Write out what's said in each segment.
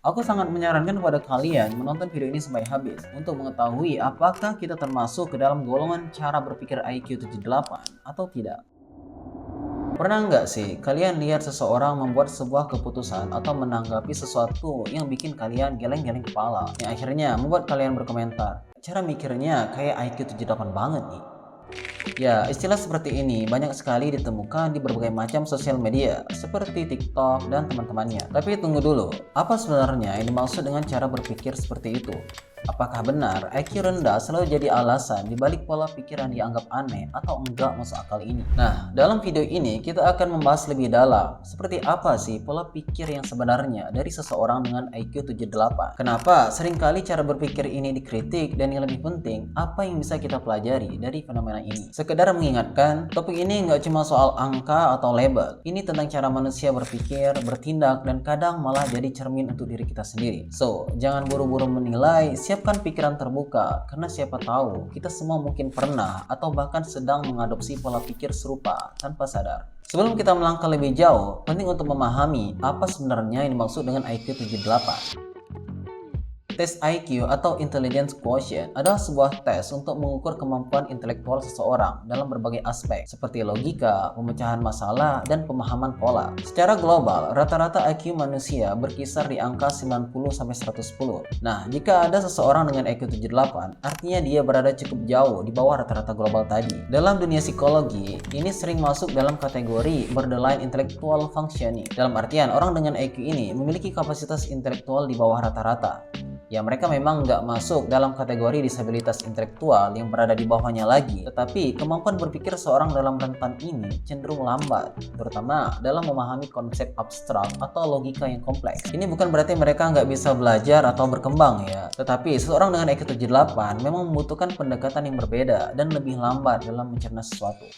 Aku sangat menyarankan kepada kalian menonton video ini sampai habis untuk mengetahui apakah kita termasuk ke dalam golongan cara berpikir IQ 78 atau tidak. Pernah nggak sih kalian lihat seseorang membuat sebuah keputusan atau menanggapi sesuatu yang bikin kalian geleng-geleng kepala, yang akhirnya membuat kalian berkomentar, cara mikirnya kayak IQ 78 banget nih. Ya, istilah seperti ini banyak sekali ditemukan di berbagai macam sosial media seperti TikTok dan teman-temannya. Tapi tunggu dulu, apa sebenarnya yang dimaksud dengan cara berpikir seperti itu? Apakah benar IQ rendah selalu jadi alasan dibalik pola pikir yang dianggap aneh atau enggak masuk akal ini? Nah, dalam video ini kita akan membahas lebih dalam seperti apa sih pola pikir yang sebenarnya dari seseorang dengan IQ 78. Kenapa seringkali cara berpikir ini dikritik, dan yang lebih penting, apa yang bisa kita pelajari dari fenomena ini. Sekedar mengingatkan, topik ini nggak cuma soal angka atau label. Ini tentang cara manusia berpikir, bertindak, dan kadang malah jadi cermin untuk diri kita sendiri. So, jangan buru-buru menilai, siapkan pikiran terbuka, karena siapa tahu kita semua mungkin pernah atau bahkan sedang mengadopsi pola pikir serupa tanpa sadar. Sebelum kita melangkah lebih jauh, penting untuk memahami apa sebenarnya yang dimaksud dengan IQ 78. Tes IQ atau Intelligence Quotient adalah sebuah tes untuk mengukur kemampuan intelektual seseorang dalam berbagai aspek seperti logika, pemecahan masalah, dan pemahaman pola. Secara global, rata-rata IQ manusia berkisar di angka 90-110. Nah, jika ada seseorang dengan IQ 78, artinya dia berada cukup jauh di bawah rata-rata global tadi. Dalam dunia psikologi, ini sering masuk dalam kategori borderline intellectual functioning. Dalam artian, orang dengan IQ ini memiliki kapasitas intelektual di bawah rata-rata. Ya, mereka memang nggak masuk dalam kategori disabilitas intelektual yang berada di bawahnya lagi, tetapi kemampuan berpikir seorang dalam rentan ini cenderung lambat, terutama dalam memahami konsep abstrak atau logika yang kompleks. Ini bukan berarti mereka nggak bisa belajar atau berkembang ya, tetapi seseorang dengan IQ 78 memang membutuhkan pendekatan yang berbeda dan lebih lambat dalam mencerna sesuatu.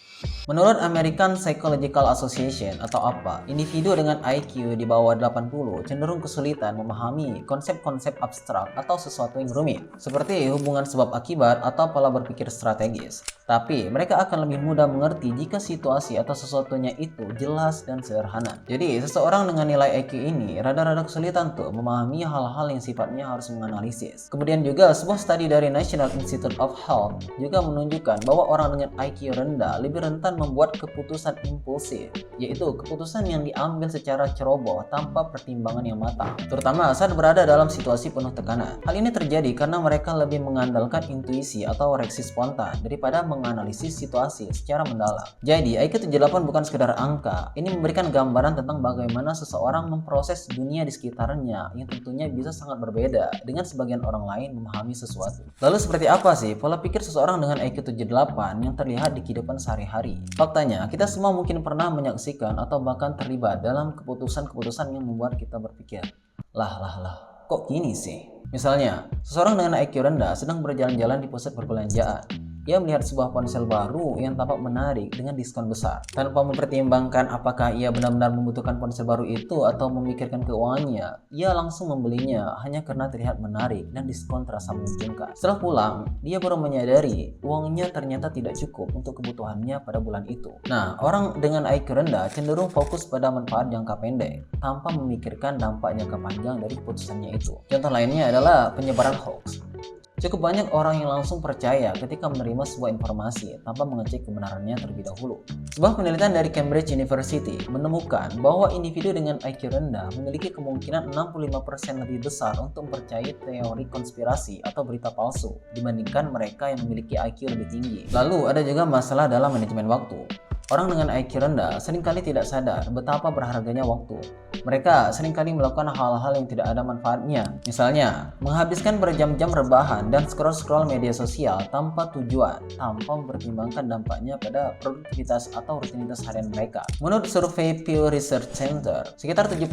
Menurut American Psychological Association atau APA, individu dengan IQ di bawah 80 cenderung kesulitan memahami konsep-konsep abstrak atau sesuatu yang rumit, seperti hubungan sebab akibat atau pola berpikir strategis. Tapi mereka akan lebih mudah mengerti jika situasi atau sesuatunya itu jelas dan sederhana. Jadi seseorang dengan nilai IQ ini rada-rada kesulitan tuh memahami hal-hal yang sifatnya harus menganalisis. Kemudian juga sebuah studi dari National Institute of Health juga menunjukkan bahwa orang dengan IQ rendah lebih rentan membuat keputusan impulsif, yaitu keputusan yang diambil secara ceroboh tanpa pertimbangan yang matang, terutama saat berada dalam situasi penuh tekanan. Hal ini terjadi karena mereka lebih mengandalkan intuisi atau reaksi spontan daripada menganalisis situasi secara mendalam. Jadi, IQ 78 bukan sekedar angka, ini memberikan gambaran tentang bagaimana seseorang memproses dunia di sekitarnya yang tentunya bisa sangat berbeda dengan sebagian orang lain memahami sesuatu. Lalu seperti apa sih pola pikir seseorang dengan IQ 78 yang terlihat di kehidupan sehari-hari? Faktanya, kita semua mungkin pernah menyaksikan atau bahkan terlibat dalam keputusan-keputusan yang membuat kita berpikir, kok gini sih? Misalnya, seseorang dengan IQ rendah sedang berjalan-jalan di pusat perbelanjaan. Ia melihat sebuah ponsel baru yang tampak menarik dengan diskon besar. Tanpa mempertimbangkan apakah ia benar-benar membutuhkan ponsel baru itu atau memikirkan keuangannya, ia langsung membelinya hanya karena terlihat menarik dan diskon terasa menguntungkan. Setelah pulang, dia baru menyadari uangnya ternyata tidak cukup untuk kebutuhannya pada bulan itu. Nah, orang dengan IQ rendah cenderung fokus pada manfaat jangka pendek tanpa memikirkan dampak jangka panjang dari keputusannya itu. Contoh lainnya adalah penyebaran hoax. Cukup banyak orang yang langsung percaya ketika menerima sebuah informasi tanpa mengecek kebenarannya terlebih dahulu. Sebuah penelitian dari Cambridge University menemukan bahwa individu dengan IQ rendah memiliki kemungkinan 65% lebih besar untuk mempercayai teori konspirasi atau berita palsu dibandingkan mereka yang memiliki IQ lebih tinggi. Lalu ada juga masalah dalam manajemen waktu. Orang dengan IQ rendah seringkali tidak sadar betapa berharganya waktu. Mereka seringkali melakukan hal-hal yang tidak ada manfaatnya. Misalnya, menghabiskan berjam-jam rebahan dan scroll-scroll media sosial tanpa tujuan, tanpa mempertimbangkan dampaknya pada produktivitas atau rutinitas harian mereka. Menurut survei Pew Research Center, sekitar 70%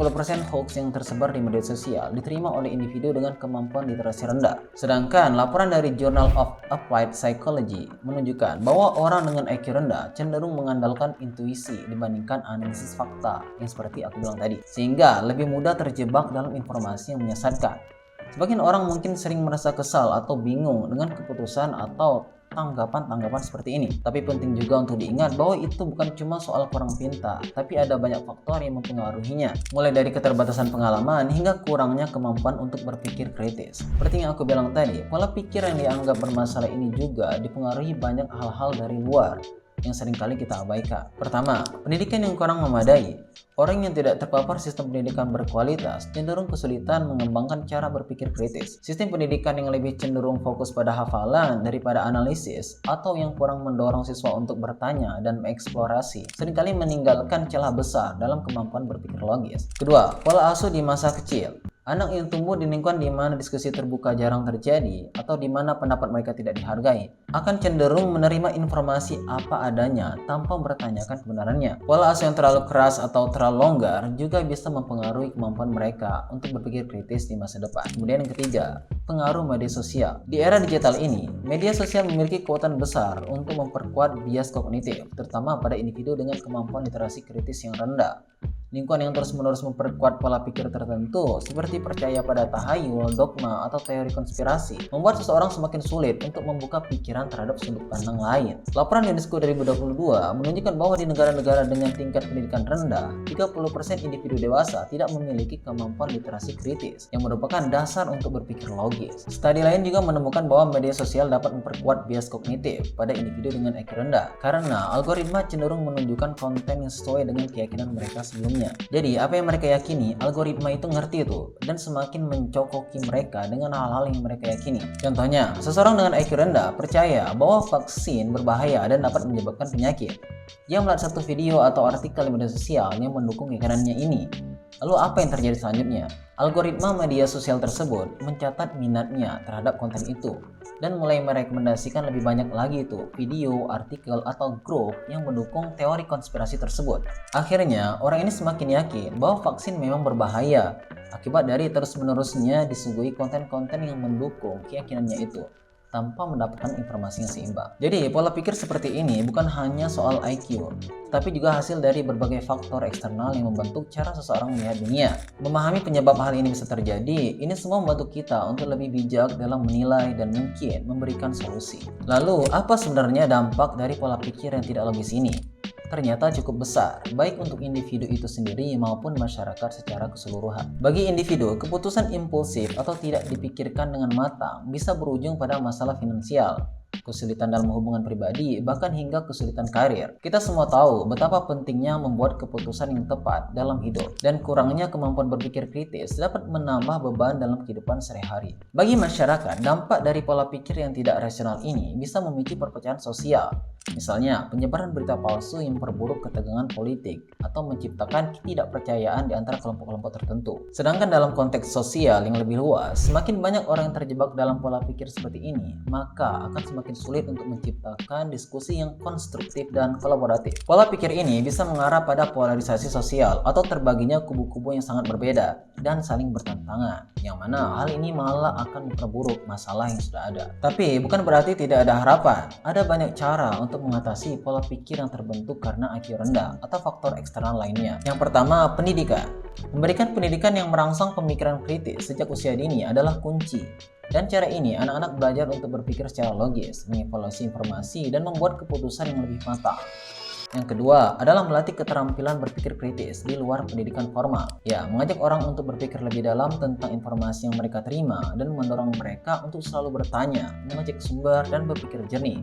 hoax yang tersebar di media sosial diterima oleh individu dengan kemampuan literasi rendah. Sedangkan laporan dari Journal of Applied Psychology menunjukkan bahwa orang dengan IQ rendah cenderung mengandalkan intuisi dibandingkan analisis fakta yang seperti aku bilang tadi, sehingga lebih mudah terjebak dalam informasi yang menyesatkan. Sebagian orang mungkin sering merasa kesal atau bingung dengan keputusan atau tanggapan-tanggapan seperti ini. Tapi penting juga untuk diingat bahwa itu bukan cuma soal kurang pintar, tapi ada banyak faktor yang mempengaruhinya. Mulai dari keterbatasan pengalaman hingga kurangnya kemampuan untuk berpikir kritis. Seperti yang aku bilang tadi, pola pikir yang dianggap bermasalah ini juga dipengaruhi banyak hal-hal dari luar yang seringkali kita abaikan. Pertama, pendidikan yang kurang memadai. Orang yang tidak terpapar sistem pendidikan berkualitas cenderung kesulitan mengembangkan cara berpikir kritis. Sistem pendidikan yang lebih cenderung fokus pada hafalan daripada analisis atau yang kurang mendorong siswa untuk bertanya dan mengeksplorasi seringkali meninggalkan celah besar dalam kemampuan berpikir logis. Kedua, pola asuh di masa kecil. Anak yang tumbuh di lingkungan di mana diskusi terbuka jarang terjadi atau di mana pendapat mereka tidak dihargai akan cenderung menerima informasi apa adanya tanpa bertanyakan kebenarannya. Pola asuh yang terlalu keras atau terlalu longgar juga bisa mempengaruhi kemampuan mereka untuk berpikir kritis di masa depan. Kemudian yang ketiga, pengaruh media sosial. Di era digital ini, media sosial memiliki kekuatan besar untuk memperkuat bias kognitif, terutama pada individu dengan kemampuan literasi kritis yang rendah. Lingkungan yang terus-menerus memperkuat pola pikir tertentu, seperti percaya pada tahayul, dogma, atau teori konspirasi, membuat seseorang semakin sulit untuk membuka pikiran terhadap sudut pandang lain. Laporan UNESCO 2022 menunjukkan bahwa di negara-negara dengan tingkat pendidikan rendah, 30% individu dewasa tidak memiliki kemampuan literasi kritis, yang merupakan dasar untuk berpikir logis. Studi lain juga menemukan bahwa media sosial dapat memperkuat bias kognitif pada individu dengan IQ rendah, karena algoritma cenderung menunjukkan konten yang sesuai dengan keyakinan mereka sebelumnya. Jadi apa yang mereka yakini, algoritma itu ngerti itu dan semakin mencokoki mereka dengan hal-hal yang mereka yakini. Contohnya, seseorang dengan IQ rendah percaya bahwa vaksin berbahaya dan dapat menyebabkan penyakit. Dia melihat satu video atau artikel di media sosial yang mendukung keyakinannya ini. Lalu apa yang terjadi selanjutnya? Algoritma media sosial tersebut mencatat minatnya terhadap konten itu dan mulai merekomendasikan lebih banyak lagi itu video, artikel, atau grup yang mendukung teori konspirasi tersebut. Akhirnya, orang ini semakin yakin bahwa vaksin memang berbahaya akibat dari terus-menerusnya disuguhi konten-konten yang mendukung keyakinannya itu tanpa mendapatkan informasi yang seimbang. Jadi, pola pikir seperti ini bukan hanya soal IQ, tapi juga hasil dari berbagai faktor eksternal yang membentuk cara seseorang melihat dunia. Memahami penyebab hal ini bisa terjadi, ini semua membantu kita untuk lebih bijak dalam menilai dan mungkin memberikan solusi. Lalu, apa sebenarnya dampak dari pola pikir yang tidak logis ini? Ternyata cukup besar, baik untuk individu itu sendiri maupun masyarakat secara keseluruhan. Bagi individu, keputusan impulsif atau tidak dipikirkan dengan matang bisa berujung pada masalah finansial, kesulitan dalam hubungan pribadi, bahkan hingga kesulitan karir. Kita semua tahu betapa pentingnya membuat keputusan yang tepat dalam hidup, dan kurangnya kemampuan berpikir kritis dapat menambah beban dalam kehidupan sehari-hari. Bagi masyarakat, dampak dari pola pikir yang tidak rasional ini bisa memicu perpecahan sosial. Misalnya, penyebaran berita palsu yang memperburuk ketegangan politik atau menciptakan ketidakpercayaan di antara kelompok-kelompok tertentu. Sedangkan dalam konteks sosial yang lebih luas, semakin banyak orang yang terjebak dalam pola pikir seperti ini, maka akan semakin sulit untuk menciptakan diskusi yang konstruktif dan kolaboratif. Pola pikir ini bisa mengarah pada polarisasi sosial atau terbaginya kubu-kubu yang sangat berbeda dan saling bertentangan, yang mana hal ini malah akan memperburuk masalah yang sudah ada. Tapi bukan berarti tidak ada harapan. Ada banyak cara untuk mengatasi pola pikir yang terbentuk karena IQ rendah atau faktor eksternal lainnya. Yang pertama, pendidikan. Memberikan pendidikan yang merangsang pemikiran kritis sejak usia dini adalah kunci. Dan cara ini, anak-anak belajar untuk berpikir secara logis, mengevaluasi informasi, dan membuat keputusan yang lebih matang. Yang kedua adalah melatih keterampilan berpikir kritis di luar pendidikan formal. Ya, mengajak orang untuk berpikir lebih dalam tentang informasi yang mereka terima dan mendorong mereka untuk selalu bertanya, mengecek sumber, dan berpikir jernih.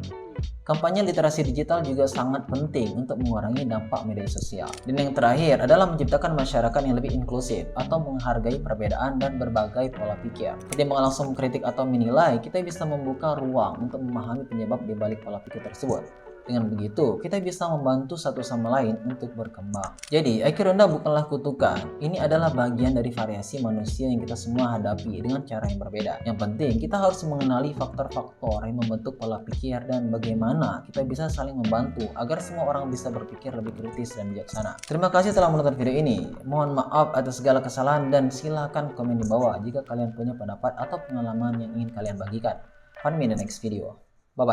Kampanye literasi digital juga sangat penting untuk mengurangi dampak media sosial. Dan yang terakhir adalah menciptakan masyarakat yang lebih inklusif atau menghargai perbedaan dan berbagai pola pikir. Ketimbang langsung mengkritik atau menilai, kita bisa membuka ruang untuk memahami penyebab di balik pola pikir tersebut. Dengan begitu, kita bisa membantu satu sama lain untuk berkembang. Jadi, IQ rendah bukanlah kutukan. Ini adalah bagian dari variasi manusia yang kita semua hadapi dengan cara yang berbeda. Yang penting, kita harus mengenali faktor-faktor yang membentuk pola pikir dan bagaimana kita bisa saling membantu agar semua orang bisa berpikir lebih kritis dan bijaksana. Terima kasih telah menonton video ini. Mohon maaf atas segala kesalahan dan silakan komen di bawah jika kalian punya pendapat atau pengalaman yang ingin kalian bagikan. Find me in the next video.